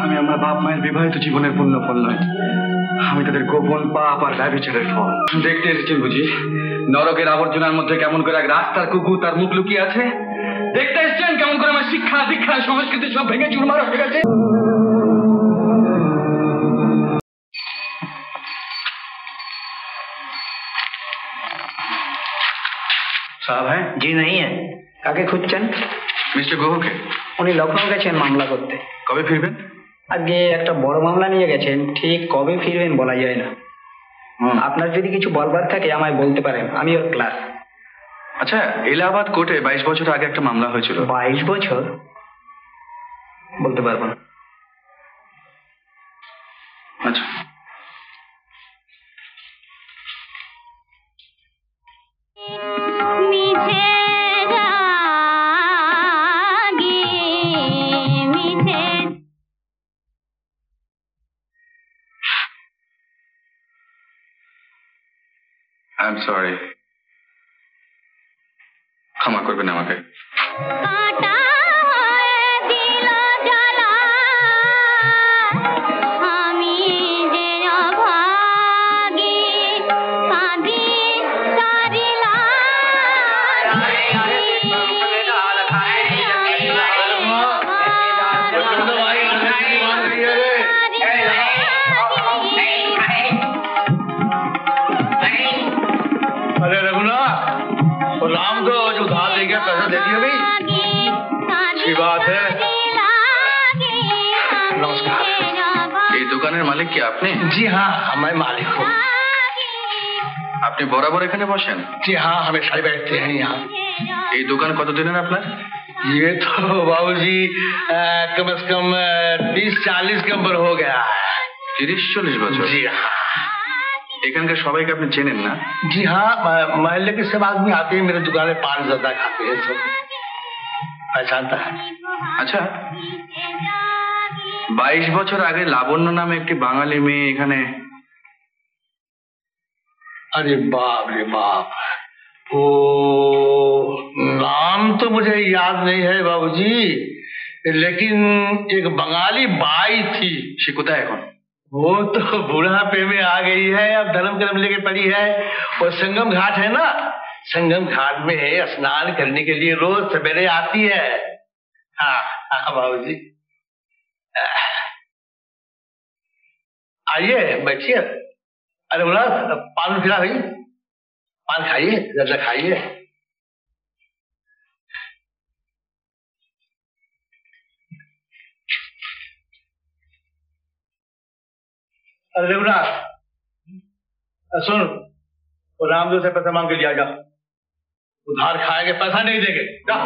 আমি আমার বাপ মায়ের বিবাহিত জীবনের পূর্ণ ফল নয়, আমি তাদের গোপন পাপ আর ব্যভিচারের ফল। দেখতে এসেছেন বুঝি নরকের আবর্জনার মধ্যে কেমন করে এক রাস্তার কুকুর তার মুখ লুকিয়ে আছে? দেখতে এসেছেন কেমন করে আমার শিক্ষা দীক্ষা সংস্কৃতি সব ভেঙে চুরমার হয়ে গেছে? साहब हैं? जी नहीं है। কাকে খুঁজছেন? মিস্টার গুহকে। উনি লখনৌ গেছেন মামলা করতে। কবে ফিরবেন? আজকে একটা বড় মামলা নিয়ে গেছেন, ঠিক কবে ফিরবেন বলা যায় না। আপনার যদি কিছু বলবার থাকে আমায় বলতে পারেন, আমি ওর ক্লাস। আচ্ছা, এলাহাবাদ কোর্টে 22 বছর আগে একটা মামলা হয়েছিল। 22 বছর? বলতে পারবো না। আচ্ছা, আই এম সরি, ক্ষমা করবেন আমাকে। अरे रघुनाथ, और राम को जो उधार ले गया पैसा दे दिया भाई? अच्छी बात है। नमस्कार। এই দোকানের মালিক কি আপনি? जी हाँ, मैं मालिक हूँ। আপনি বরাবর এখানে বসেন? जी हाँ, हमेशा ही बैठते हैं यहाँ। এই দোকান কতদিনের আপনার? ये तो बाबूजी कम से कम 30-40 के ऊपर हो गया है। 30-40 বছর? जी हाँ। এখানকার সবাইকে আপনি চেনেন না? जी हाँ, महल्ले के सब आदमी आते हैं मेरे दुकान में, पान ज्यादा खाते हैं, सब पहचानता है। আচ্ছা, 22 বছর আগে লাবণ্য নামে একটি বাঙালি মেয়ে এখানে। अरे बाप रे बाप, वो नाम तो मुझे याद नहीं है बाबूजी, लेकिन एक बंगाली बाई थी। সে কোথায় এখন? वो तो बुढ़ापे में आ गई है, अब धर्म कर्म लेके पड़ी है। और संगम घाट है ना, संगम घाट में स्नान करने के लिए रोज सवेरे आती है। हाँ हाँ बाबूजी, आइए बैठिए। अरे बोला पान खिला भाई, पान खाइए, ज्यादा खाइए। अरे रघुनाथ, सुन, वो रामदेव से पैसा मांग के लिया जा, उधार खाएंगे पैसा नहीं देंगे, जा।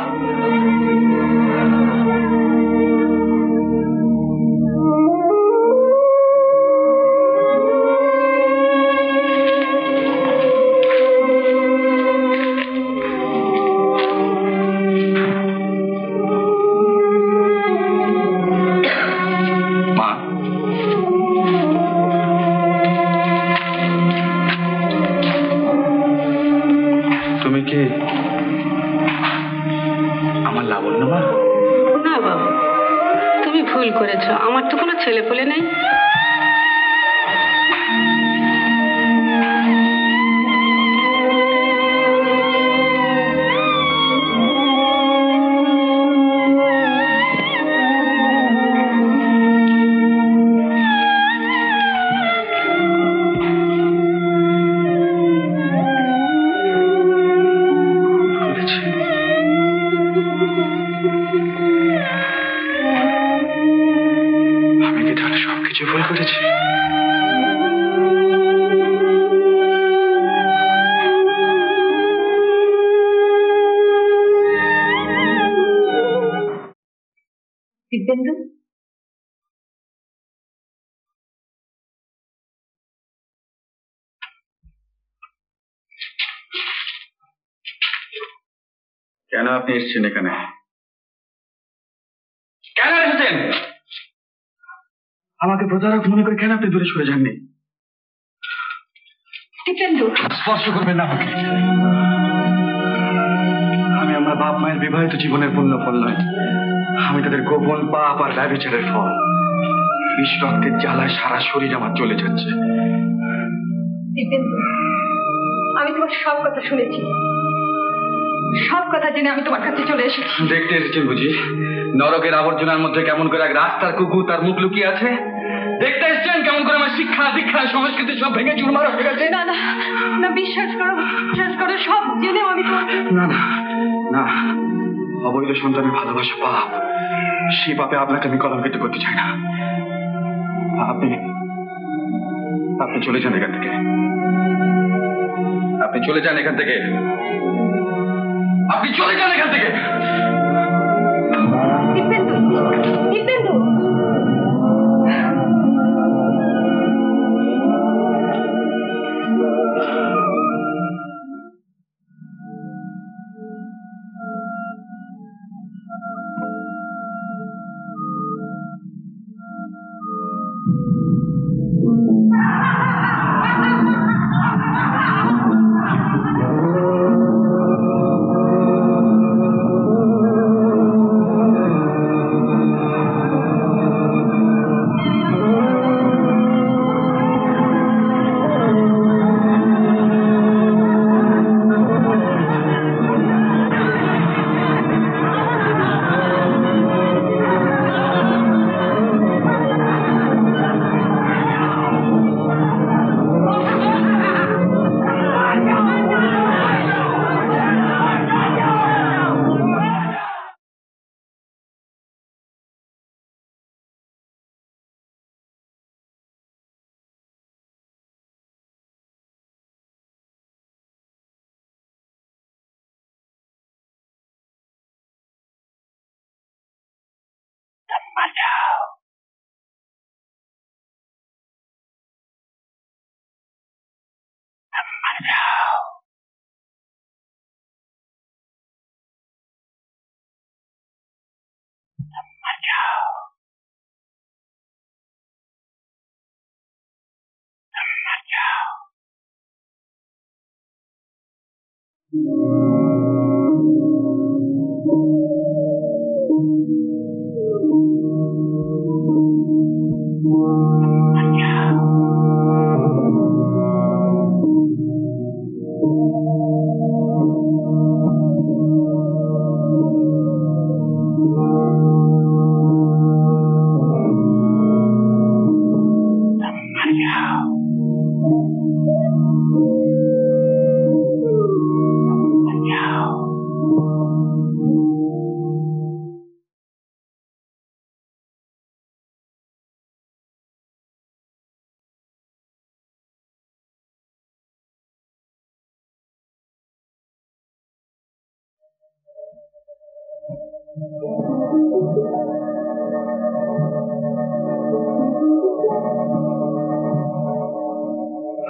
আমার তো কোনো ছেলে পেলে নেই। दिव्येंदु, কেন আপনি এসেছেন এখানে? কেন এসেছেন? আমাকে প্রতারক মনে করে কেন আপনি দূরে সরে যাননি? दिव्येंदु, স্পর্শ করবেন না আমাকে। আমি আমার বাপ মায়ের বিবাহিত জীবনের পূর্ণ ফল নয়, আমি তাদের গোপন পাপ আর ব্যভিচারের ফল। বিষ রক্তের জ্বালায় সারা শরীর আমার চলে যাচ্ছে। দীপেন্দু, আমি তোমার সব কথা শুনেছি, সব কথা জেনে আমি তোমার কাছে চলে এসেছি। দেখতে এসেছেন বুঝি নরকের আবর্জনার মধ্যে কেমন করে এক রাস্তার কুকুর তার মুখ লুকিয়ে আছে? দেখতে এসেছেন কেমন করে আমার শিক্ষা দীক্ষা সংস্কৃতি সব ভেঙে চুরমার হয়ে গেছে? না না না, বিশ্বাস করো, সব জেনেও আমি তোমার না না না, অবৈধ সন্তানের ভালোবাসা পাপ, সেই পাপে আপনাকে আমি কলঙ্কিত করতে চাই না। আপনি আপনি চলে যান এখান থেকে, আপনি চলে যান এখান থেকে, আপনি চলে যান এখান থেকে। দীপেন্দু, দীপেন্দু,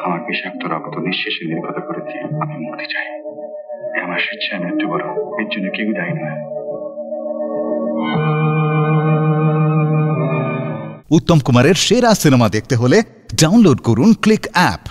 আমার বিষাক্ত রক্ত নিঃশেষে নির্গত করে দিয়ে আমি মুক্তি চাই। এ আমার স্বেচ্ছায় মৃত্যুবরণ, এর জন্য কেউ দায়ী নয়। উত্তম কুমারের সেরা সিনেমা দেখতে হলে ডাউনলোড করুন ক্লিক অ্যাপ।